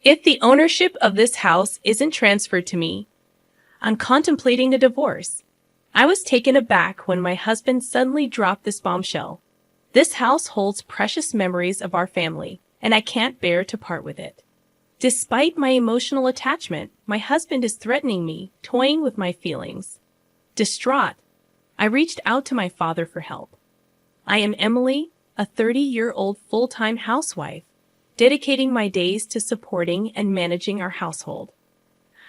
If the ownership of this house isn't transferred to me, I'm contemplating a divorce. I was taken aback when my husband suddenly dropped this bombshell. This house holds precious memories of our family, and I can't bear to part with it. Despite my emotional attachment, my husband is threatening me, toying with my feelings. Distraught, I reached out to my father for help. I am Emily, a 30-year-old full-time housewife, dedicating my days to supporting and managing our household.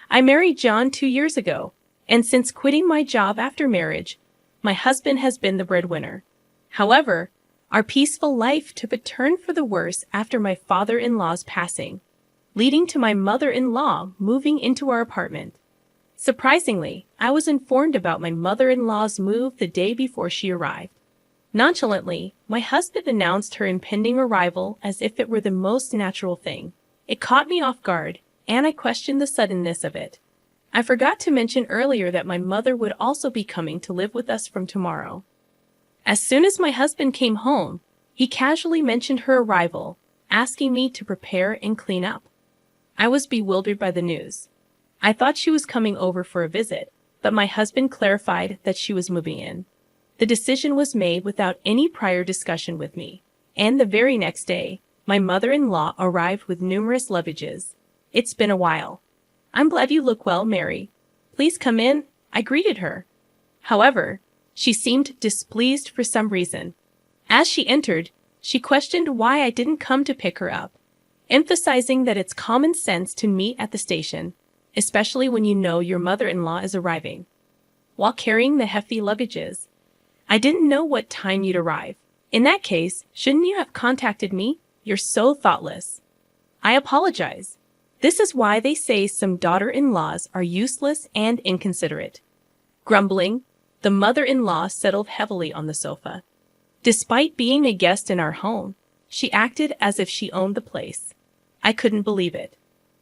I married John 2 years ago, and since quitting my job after marriage, my husband has been the breadwinner. However, our peaceful life took a turn for the worse after my father-in-law's passing, leading to my mother-in-law moving into our apartment. Surprisingly, I was informed about my mother-in-law's move the day before she arrived. Nonchalantly, my husband announced her impending arrival as if it were the most natural thing. It caught me off guard, and I questioned the suddenness of it. I forgot to mention earlier that my mother would also be coming to live with us from tomorrow. As soon as my husband came home, he casually mentioned her arrival, asking me to prepare and clean up. I was bewildered by the news. I thought she was coming over for a visit, but my husband clarified that she was moving in. The decision was made without any prior discussion with me, and the very next day, my mother-in-law arrived with numerous luggages. It's been a while. I'm glad you look well, Mary. Please come in, I greeted her. However, she seemed displeased for some reason. As she entered, she questioned why I didn't come to pick her up, emphasizing that it's common sense to meet at the station, especially when you know your mother-in-law is arriving. While carrying the hefty luggages, I didn't know what time you'd arrive. In that case, shouldn't you have contacted me? You're so thoughtless. I apologize. This is why they say some daughter-in-laws are useless and inconsiderate. Grumbling, the mother-in-law settled heavily on the sofa. Despite being a guest in our home, she acted as if she owned the place. I couldn't believe it.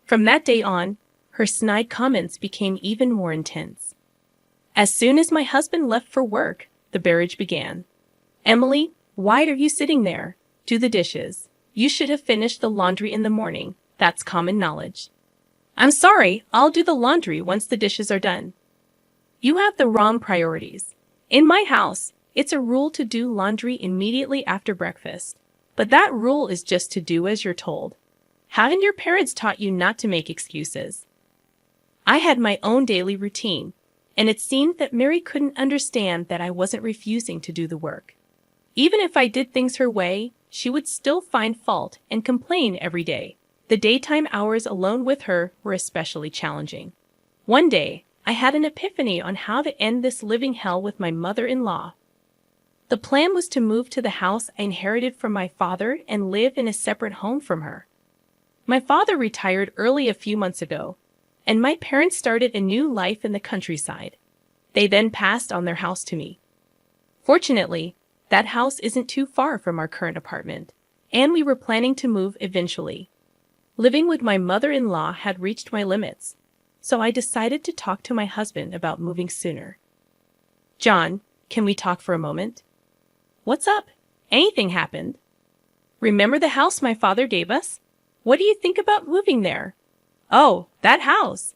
From that day on, her snide comments became even more intense. As soon as my husband left for work, the barrage began. Emily, why are you sitting there? Do the dishes. You should have finished the laundry in the morning. That's common knowledge. I'm sorry, I'll do the laundry once the dishes are done. You have the wrong priorities. In my house, it's a rule to do laundry immediately after breakfast. But that rule is just to do as you're told. Haven't your parents taught you not to make excuses? I had my own daily routine, and it seemed that Mary couldn't understand that I wasn't refusing to do the work. Even if I did things her way, she would still find fault and complain every day. The daytime hours alone with her were especially challenging. One day, I had an epiphany on how to end this living hell with my mother-in-law. The plan was to move to the house I inherited from my father and live in a separate home from her. My father retired early a few months ago, and my parents started a new life in the countryside. They then passed on their house to me. Fortunately, that house isn't too far from our current apartment, and we were planning to move eventually. Living with my mother-in-law had reached my limits, so I decided to talk to my husband about moving sooner. John, can we talk for a moment? What's up? Anything happened? Remember the house my father gave us? What do you think about moving there? Oh, that house.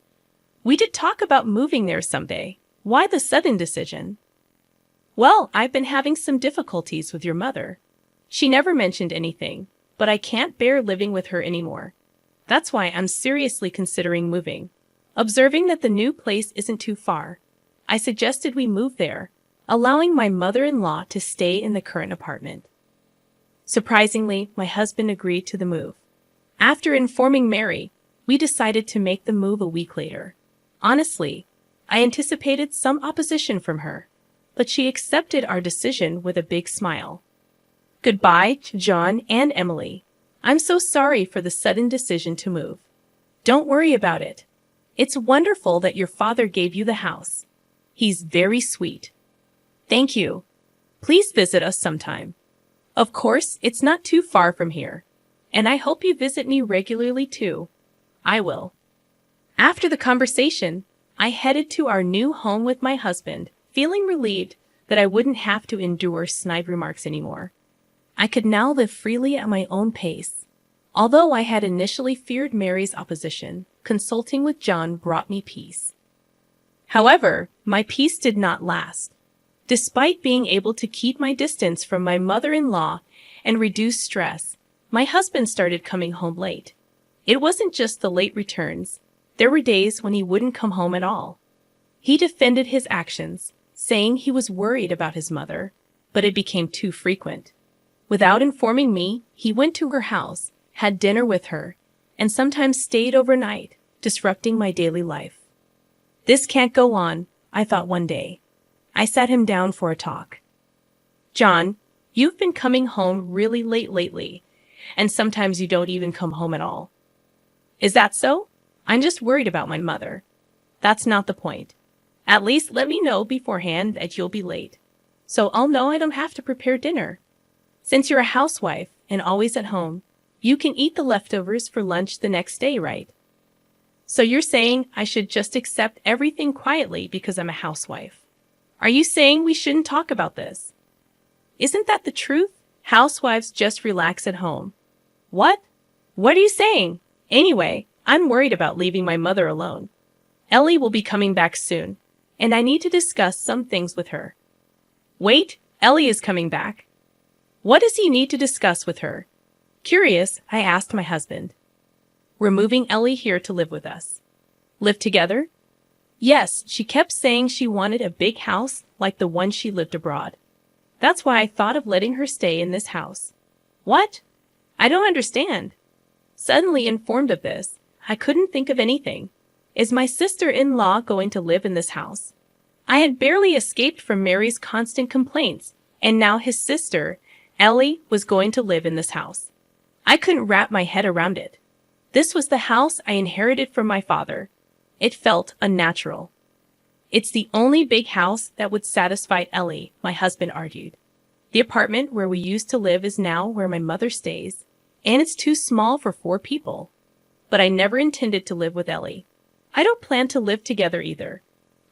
We did talk about moving there someday. Why the sudden decision? Well, I've been having some difficulties with your mother. She never mentioned anything, but I can't bear living with her anymore. That's why I'm seriously considering moving. Observing that the new place isn't too far, I suggested we move there, allowing my mother-in-law to stay in the current apartment. Surprisingly, my husband agreed to the move. After informing Mary, we decided to make the move a week later. Honestly, I anticipated some opposition from her, but she accepted our decision with a big smile. Goodbye, John and Emily. I'm so sorry for the sudden decision to move. Don't worry about it. It's wonderful that your father gave you the house. He's very sweet. Thank you. Please visit us sometime. Of course, it's not too far from here, and I hope you visit me regularly too. I will. After the conversation, I headed to our new home with my husband, feeling relieved that I wouldn't have to endure snide remarks anymore. I could now live freely at my own pace. Although I had initially feared Mary's opposition, consulting with John brought me peace. However, my peace did not last. Despite being able to keep my distance from my mother-in-law and reduce stress, my husband started coming home late. It wasn't just the late returns. There were days when he wouldn't come home at all. He defended his actions, saying he was worried about his mother, but it became too frequent. Without informing me, he went to her house, had dinner with her, and sometimes stayed overnight, disrupting my daily life. This can't go on, I thought one day. I sat him down for a talk. John, you've been coming home really late lately, and sometimes you don't even come home at all. Is that so? I'm just worried about my mother. That's not the point. At least let me know beforehand that you'll be late, so I'll know I don't have to prepare dinner. Since you're a housewife and always at home, you can eat the leftovers for lunch the next day, right? So you're saying I should just accept everything quietly because I'm a housewife. Are you saying we shouldn't talk about this? Isn't that the truth? Housewives just relax at home. What? What are you saying? Anyway, I'm worried about leaving my mother alone. Ellie will be coming back soon, and I need to discuss some things with her. Wait, Ellie is coming back. What does he need to discuss with her? Curious, I asked my husband. We're moving Ellie here to live with us. Live together? Yes, she kept saying she wanted a big house like the one she lived abroad. That's why I thought of letting her stay in this house. What? I don't understand. Suddenly informed of this, I couldn't think of anything. Is my sister-in-law going to live in this house? I had barely escaped from Mary's constant complaints, and now his sister, Ellie, was going to live in this house. I couldn't wrap my head around it. This was the house I inherited from my father. It felt unnatural. It's the only big house that would satisfy Ellie, my husband argued. The apartment where we used to live is now where my mother stays, and it's too small for 4 people. But I never intended to live with Ellie. I don't plan to live together either.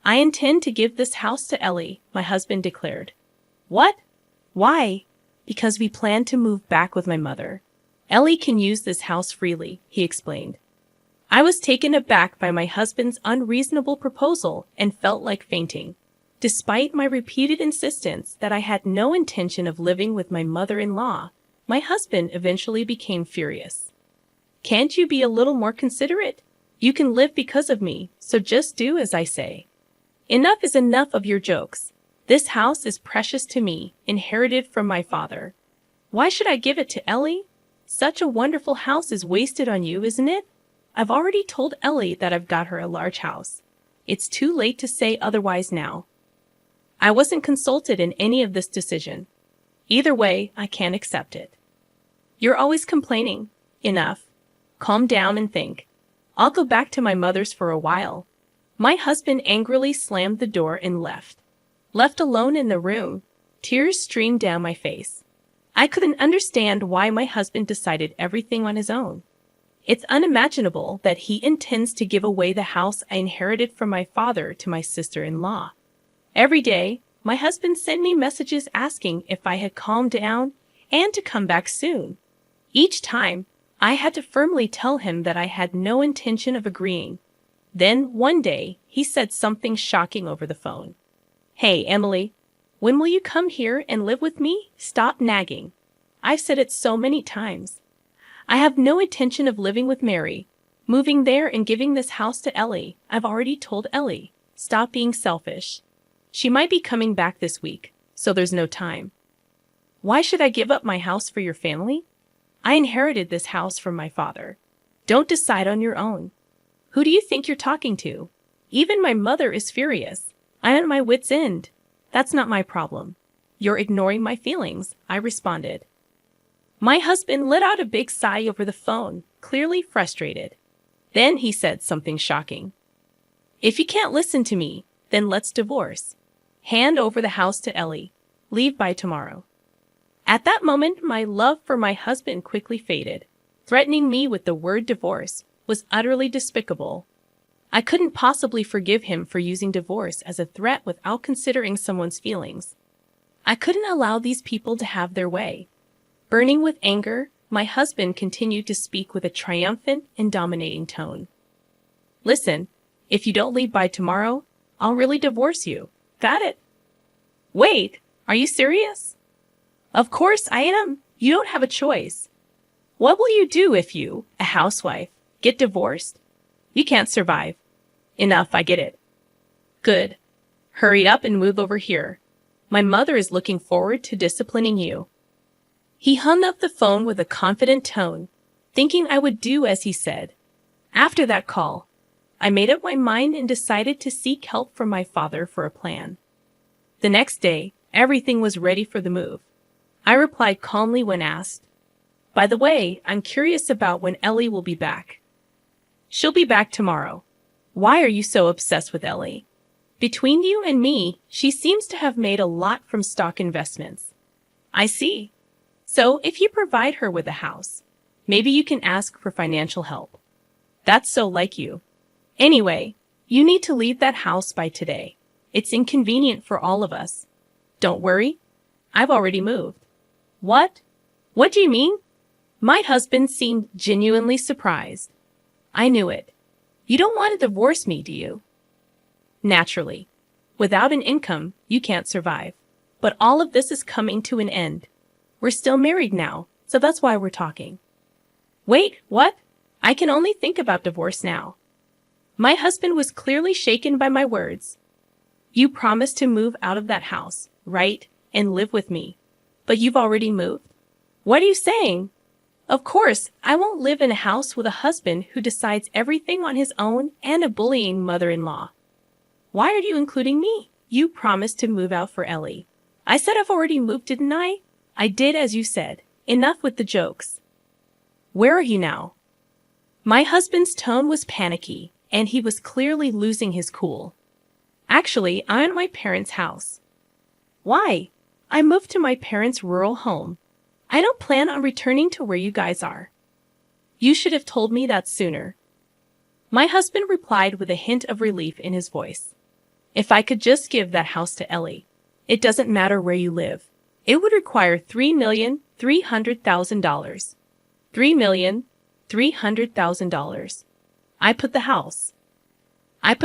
I intend to give this house to Ellie, my husband declared. What? Why? Because we plan to move back with my mother. Ellie can use this house freely, he explained. I was taken aback by my husband's unreasonable proposal and felt like fainting. Despite my repeated insistence that I had no intention of living with my mother-in-law, my husband eventually became furious. Can't you be a little more considerate? You can live because of me, so just do as I say. Enough is enough of your jokes. This house is precious to me, inherited from my father. Why should I give it to Ellie? Such a wonderful house is wasted on you, isn't it? I've already told Ellie that I've got her a large house. It's too late to say otherwise now. I wasn't consulted in any of this decision. Either way, I can't accept it. You're always complaining. Enough. Calm down and think. I'll go back to my mother's for a while. My husband angrily slammed the door and left. Left alone in the room, tears streamed down my face. I couldn't understand why my husband decided everything on his own. It's unimaginable that he intends to give away the house I inherited from my father to my sister-in-law. Every day, my husband sent me messages asking if I had calmed down and to come back soon. Each time, I had to firmly tell him that I had no intention of agreeing. Then, one day, he said something shocking over the phone. Hey, Emily, when will you come here and live with me? Stop nagging. I've said it so many times. I have no intention of living with Mary. Moving there and giving this house to Ellie. I've already told Ellie. Stop being selfish. She might be coming back this week, so there's no time. Why should I give up my house for your family? I inherited this house from my father. Don't decide on your own. Who do you think you're talking to? Even my mother is furious. I'm at my wit's end. That's not my problem. You're ignoring my feelings, I responded. My husband let out a big sigh over the phone, clearly frustrated. Then he said something shocking. If you can't listen to me, then let's divorce. Hand over the house to Ellie. Leave by tomorrow. At that moment, my love for my husband quickly faded. Threatening me with the word divorce was utterly despicable. I couldn't possibly forgive him for using divorce as a threat without considering someone's feelings. I couldn't allow these people to have their way. Burning with anger, My husband continued to speak with a triumphant and dominating tone. Listen, if you don't leave by tomorrow, I'll really divorce you. Got it? Wait, are you serious? Of course I am. You don't have a choice. What will you do if you, a housewife, get divorced? You can't survive. Enough, I get it. Good. Hurry up and move over here. My mother is looking forward to disciplining you. He hung up the phone with a confident tone, thinking I would do as he said. After that call, I made up my mind and decided to seek help from my father for a plan. The next day, everything was ready for the move. I replied calmly when asked, "By the way, I'm curious about when Ellie will be back." "She'll be back tomorrow." "Why are you so obsessed with Ellie?" "Between you and me, she seems to have made a lot from stock investments." "I see. So if you provide her with a house, maybe you can ask for financial help." "That's so like you. Anyway, you need to leave that house by today. It's inconvenient for all of us." "Don't worry. I've already moved." "What? What do you mean?" My husband seemed genuinely surprised. "I knew it. You don't want to divorce me, do you?" "Naturally. Without an income, you can't survive. But all of this is coming to an end. We're still married now, so that's why we're talking." "Wait, what? I can only think about divorce now." My husband was clearly shaken by my words. "You promised to move out of that house, right, and live with me. But you've already moved? What are you saying?" "Of course, I won't live in a house with a husband who decides everything on his own and a bullying mother-in-law." "Why are you including me? You promised to move out for Ellie." "I said I've already moved, didn't I?" "I did as you said. Enough with the jokes. Where are you now?" My husband's tone was panicky, and he was clearly losing his cool. "Actually, I'm at my parents' house." "Why?" "I moved to my parents' rural home. I don't plan on returning to where you guys are." "You should have told me that sooner." My husband replied with a hint of relief in his voice. "If I could just give that house to Ellie. It doesn't matter where you live. It would require $3,300,000. $3,300,000. I put the house I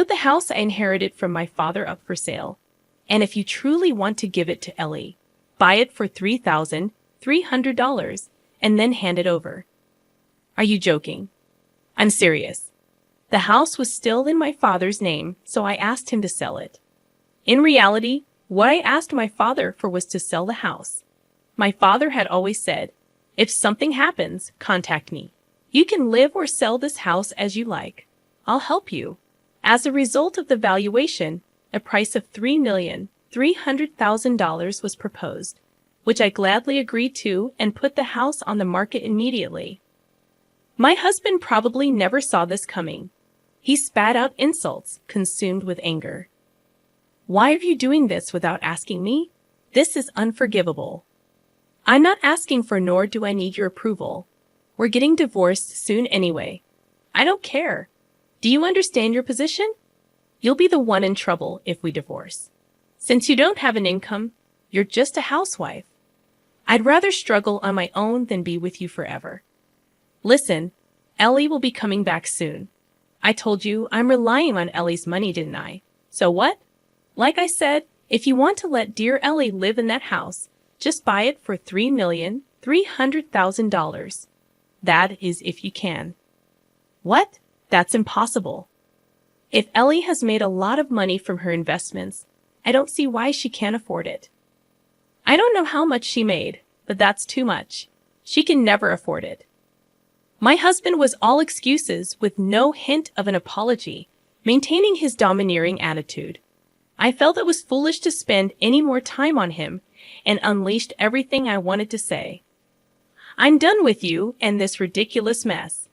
inherited from my father up for sale. And if you truly want to give it to Ellie, buy it for $3,300 and then hand it over." "Are you joking?" "I'm serious. The house was still in my father's name, so I asked him to sell it. In reality, what I asked my father for was to sell the house. My father had always said, 'If something happens, contact me. You can live or sell this house as you like. I'll help you.' As a result of the valuation, a price of $3,300,000 was proposed, which I gladly agreed to and put the house on the market immediately." My husband probably never saw this coming. He spat out insults, consumed with anger. "Why are you doing this without asking me? This is unforgivable." "I'm not asking for, nor do I need your approval. We're getting divorced soon anyway. I don't care. Do you understand your position? You'll be the one in trouble if we divorce. Since you don't have an income, you're just a housewife. I'd rather struggle on my own than be with you forever. Listen, Ellie will be coming back soon. I told you I'm relying on Ellie's money, didn't I? So what? Like I said, if you want to let dear Ellie live in that house, just buy it for $3,300,000. That is if you can." "What? That's impossible. If Ellie has made a lot of money from her investments, I don't see why she can't afford it." "I don't know how much she made, but that's too much. She can never afford it." My husband was all excuses with no hint of an apology, maintaining his domineering attitude. I felt it was foolish to spend any more time on him and unleashed everything I wanted to say. "I'm done with you and this ridiculous mess.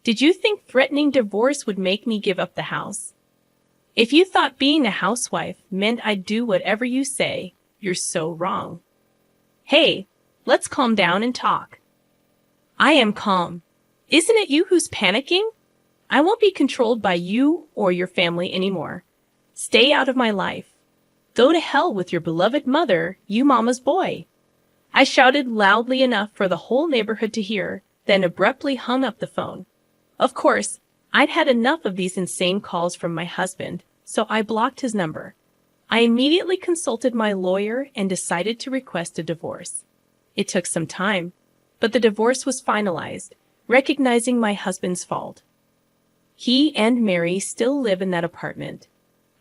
Did you think threatening divorce would make me give up the house? If you thought being a housewife meant I'd do whatever you say, you're so wrong. Hey, let's calm down and talk." "I am calm. Isn't it you who's panicking? I won't be controlled by you or your family anymore. Stay out of my life. Go to hell with your beloved mother, you mama's boy." I shouted loudly enough for the whole neighborhood to hear, then abruptly hung up the phone. Of course, I'd had enough of these insane calls from my husband, so I blocked his number. I immediately consulted my lawyer and decided to request a divorce. It took some time, but the divorce was finalized, recognizing my husband's fault. He and Mary still live in that apartment.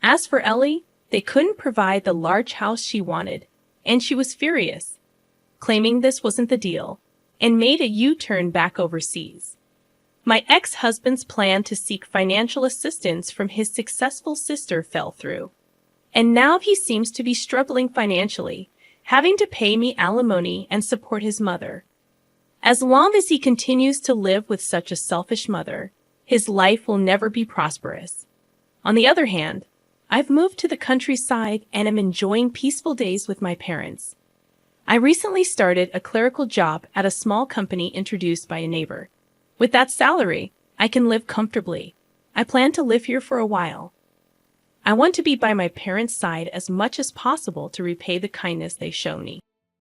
As for Ellie, they couldn't provide the large house she wanted, and she was furious, claiming this wasn't the deal, and made a U-turn back overseas. My ex-husband's plan to seek financial assistance from his successful sister fell through. And now he seems to be struggling financially, having to pay me alimony and support his mother. As long as he continues to live with such a selfish mother, his life will never be prosperous. On the other hand, I've moved to the countryside and am enjoying peaceful days with my parents. I recently started a clerical job at a small company introduced by a neighbor. With that salary, I can live comfortably. I plan to live here for a while. I want to be by my parents' side as much as possible to repay the kindness they show me.